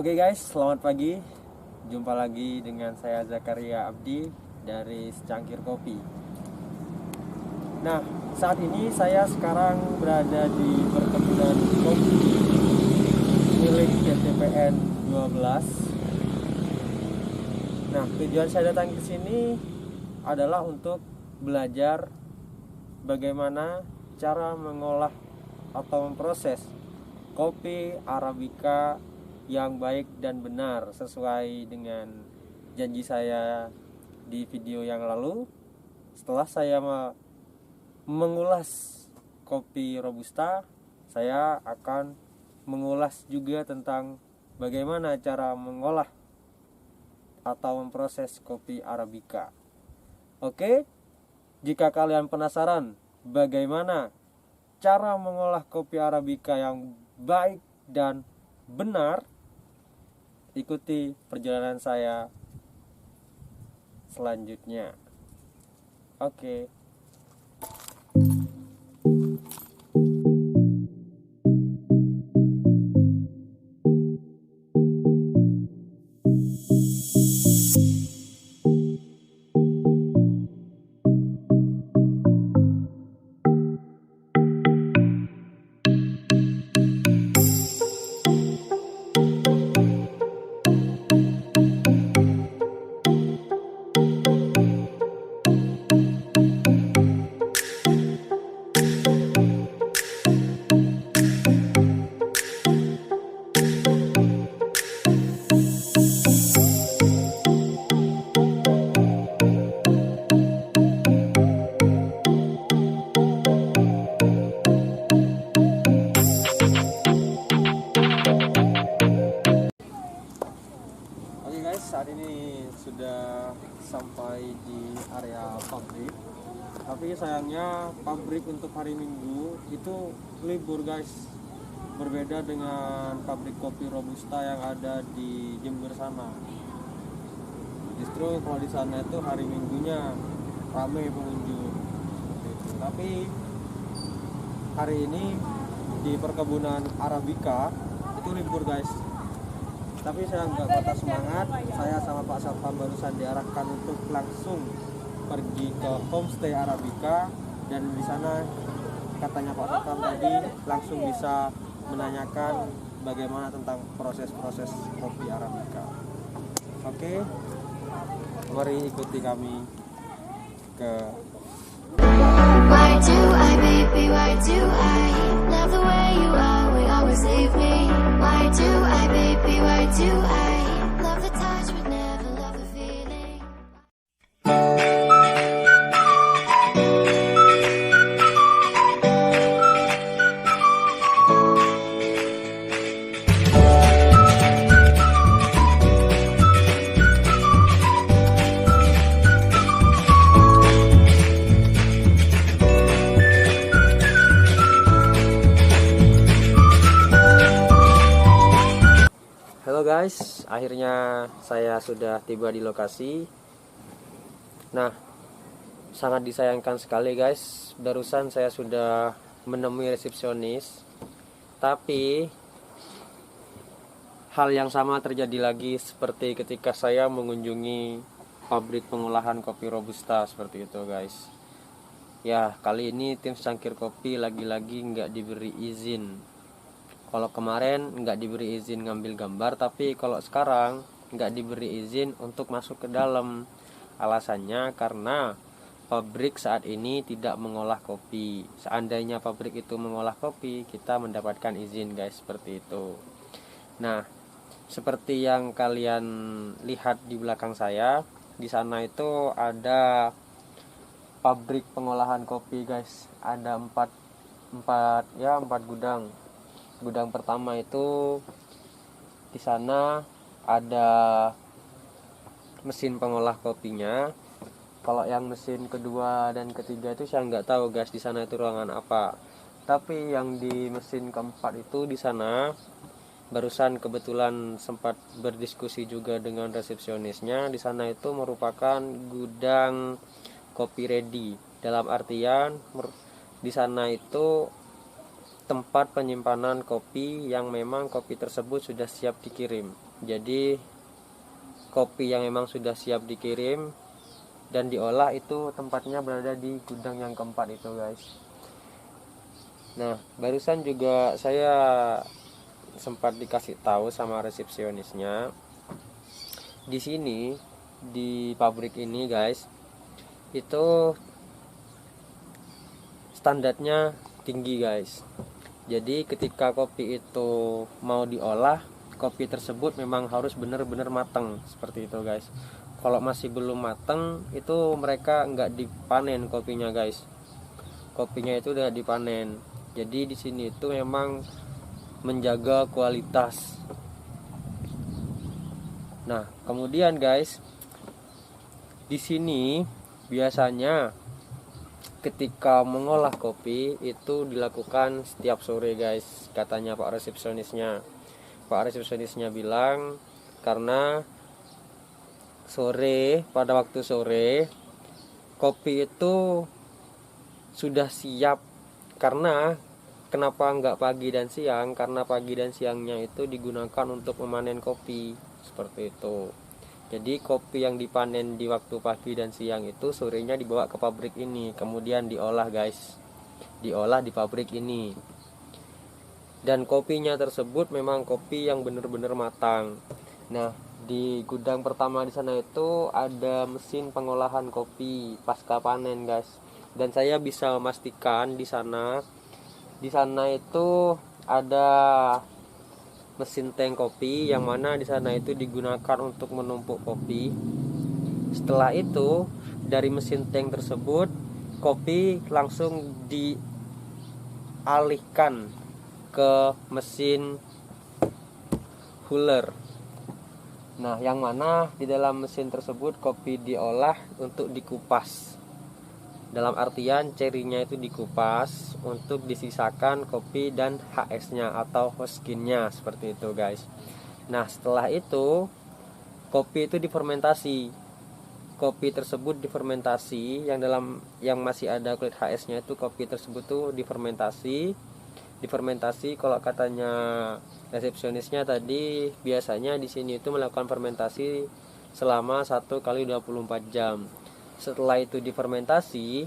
Oke guys, selamat pagi. Jumpa lagi dengan saya Zakaria Abdi dari Secangkir Kopi. Nah, saat ini saya sekarang berada di perkebunan kopi milik PTPN 12. Nah, tujuan saya datang ke sini adalah untuk belajar bagaimana cara mengolah atau memproses kopi Arabica yang baik dan benar sesuai dengan janji saya di video yang lalu. Setelah saya mengulas kopi Robusta, saya akan mengulas juga tentang bagaimana cara mengolah atau memproses kopi Arabica. Oke, jika kalian penasaran bagaimana cara mengolah kopi Arabica yang baik dan benar, ikuti perjalanan saya selanjutnya. Oke. Saat ini sudah sampai di area pabrik, tapi sayangnya pabrik untuk hari Minggu itu libur guys, berbeda dengan pabrik kopi Robusta yang ada di Jember sana. Justru kalau di sana itu hari Minggunya ramai pengunjung gitu. Tapi hari ini di perkebunan Arabica itu libur guys. Tapi saya nggak patah semangat, saya sama Pak Satpam barusan diarahkan untuk langsung pergi ke homestay Arabica, dan di sana katanya Pak Satpam tadi langsung bisa menanyakan bagaimana tentang proses-proses kopi Arabica. Oke, mari ikuti kami ke Why do I, baby, why do I love the way you are, we always leave me? Why do I, baby, why do I love the touch but never love the feeling? Halo guys, akhirnya saya sudah tiba di lokasi. Nah, sangat disayangkan sekali guys, barusan saya sudah menemui resepsionis, tapi hal yang sama terjadi lagi seperti ketika saya mengunjungi pabrik pengolahan kopi Robusta seperti itu guys. Ya, kali ini tim Secangkir Kopi lagi-lagi nggak diberi izin. Kalau kemarin nggak diberi izin ngambil gambar, tapi kalau sekarang nggak diberi izin untuk masuk ke dalam. Alasannya karena pabrik saat ini tidak mengolah kopi. Seandainya pabrik itu mengolah kopi, kita mendapatkan izin guys, seperti itu. Nah, seperti yang kalian lihat di belakang saya, di sana itu ada pabrik pengolahan kopi guys. Ada empat gudang. Gudang pertama itu di sana ada mesin pengolah kopinya. Kalau yang mesin kedua dan ketiga itu saya nggak tahu guys, di sana itu ruangan apa. Tapi yang di mesin keempat itu di sana barusan kebetulan sempat berdiskusi juga dengan resepsionisnya. Di sana itu merupakan gudang kopi ready. Dalam artian di sana itu tempat penyimpanan kopi yang memang kopi tersebut sudah siap dikirim. Jadi kopi yang memang sudah siap dikirim dan diolah itu tempatnya berada di gudang yang keempat itu guys. Nah barusan juga saya sempat dikasih tahu sama resepsionisnya, di sini di pabrik ini guys itu standarnya tinggi guys. Jadi ketika kopi itu mau diolah, kopi tersebut memang harus benar-benar matang seperti itu guys. Kalau masih belum matang itu mereka nggak dipanen kopinya guys. Kopinya itu udah dipanen. Jadi di sini itu memang menjaga kualitas. Nah kemudian guys, di sini biasanya ketika mengolah kopi itu dilakukan setiap sore guys, katanya Pak resepsionisnya. Pak resepsionisnya bilang karena sore, pada waktu sore kopi itu sudah siap. Karena kenapa enggak pagi dan siang? Karena pagi dan siangnya itu digunakan untuk memanen kopi seperti itu. Jadi kopi yang dipanen di waktu pagi dan siang itu sorenya dibawa ke pabrik ini, kemudian diolah guys, diolah di pabrik ini. Dan kopinya tersebut memang kopi yang benar-benar matang. Nah di gudang pertama di sana itu ada mesin pengolahan kopi pasca panen guys. Dan saya bisa memastikan di sana itu ada mesin tank kopi yang mana di sana itu digunakan untuk menumpuk kopi. Setelah itu dari mesin tank tersebut kopi langsung dialihkan ke mesin huller. Nah, yang mana di dalam mesin tersebut kopi diolah untuk dikupas. Dalam artian cerinya itu dikupas untuk disisakan kopi dan HS-nya atau hoskinnya seperti itu guys. Nah setelah itu kopi itu difermentasi. Kopi tersebut difermentasi, yang masih ada kulit HS-nya itu kopi tersebut tuh difermentasi. Difermentasi kalau katanya resepsionisnya tadi biasanya di sini itu melakukan fermentasi selama 1 kali 24 jam. Setelah itu difermentasi,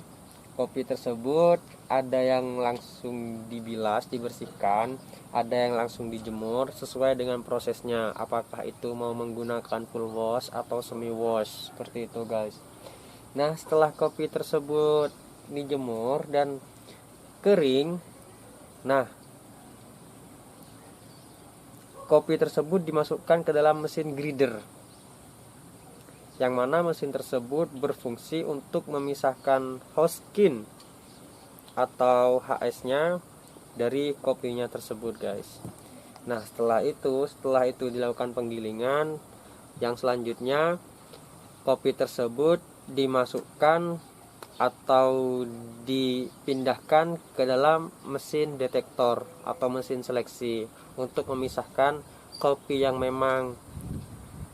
kopi tersebut ada yang langsung dibilas, dibersihkan, ada yang langsung dijemur sesuai dengan prosesnya. Apakah itu mau menggunakan full wash atau semi wash seperti itu guys. Nah setelah kopi tersebut dijemur dan kering, nah kopi tersebut dimasukkan ke dalam mesin grinder, yang mana mesin tersebut berfungsi untuk memisahkan hoskin atau HS-nya dari kopinya tersebut guys. Nah setelah itu dilakukan penggilingan, yang selanjutnya kopi tersebut dimasukkan atau dipindahkan ke dalam mesin detektor atau mesin seleksi untuk memisahkan kopi yang memang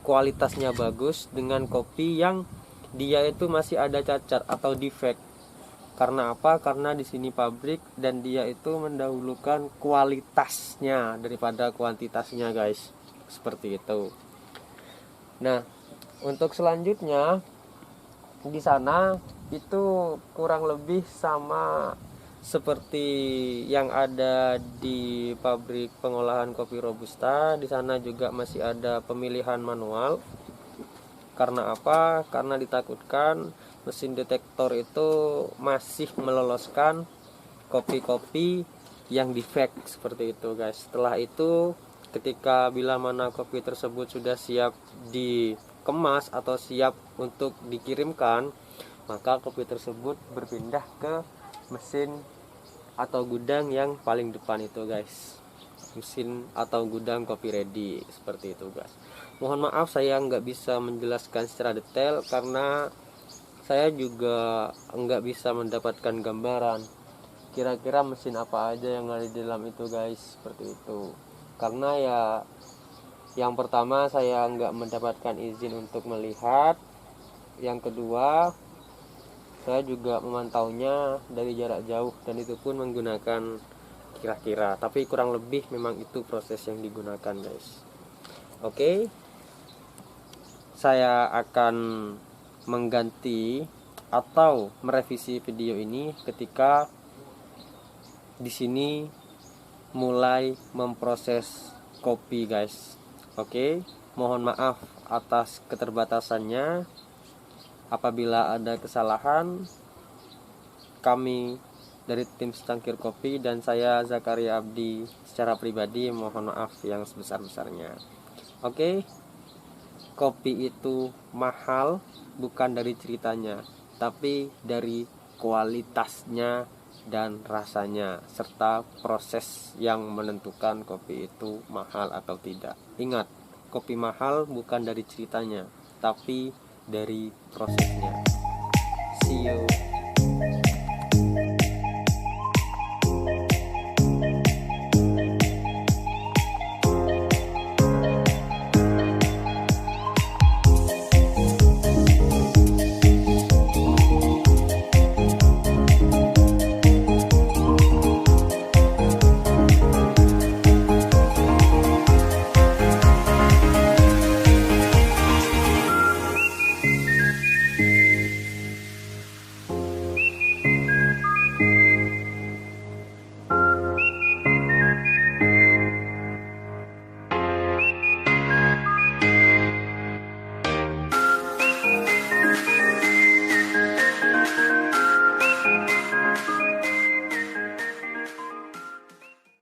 kualitasnya bagus dengan kopi yang dia itu masih ada cacat atau defect. Karena apa? Karena di sini pabrik dan dia itu mendahulukan kualitasnya daripada kuantitasnya guys. Seperti itu. Nah, untuk selanjutnya di sana itu kurang lebih sama seperti yang ada di pabrik pengolahan kopi robusta. Di sana juga masih ada pemilihan manual. Karena apa? Karena ditakutkan mesin detektor itu masih meloloskan kopi-kopi yang defect seperti itu guys. Setelah itu ketika bila mana kopi tersebut sudah siap dikemas atau siap untuk dikirimkan, maka kopi tersebut berpindah ke mesin atau gudang yang paling depan itu guys, mesin atau gudang kopi ready seperti itu guys. Mohon maaf saya nggak bisa menjelaskan secara detail karena saya juga nggak bisa mendapatkan gambaran kira-kira mesin apa aja yang ada di dalam itu guys, seperti itu. Karena ya yang pertama saya nggak mendapatkan izin untuk melihat, yang kedua saya juga memantaunya dari jarak jauh dan itu pun menggunakan kira-kira, tapi kurang lebih memang itu proses yang digunakan guys. Oke, saya akan mengganti atau merevisi video ini ketika di sini mulai memproses kopi guys. Oke, mohon maaf atas keterbatasannya. Apabila ada kesalahan, kami dari tim Secangkir Kopi dan saya Zakaria Abdi secara pribadi mohon maaf yang sebesar-besarnya. Oke, kopi itu mahal bukan dari ceritanya, tapi dari kualitasnya dan rasanya serta proses yang menentukan kopi itu mahal atau tidak. Ingat, kopi mahal bukan dari ceritanya, tapi dari prosesnya.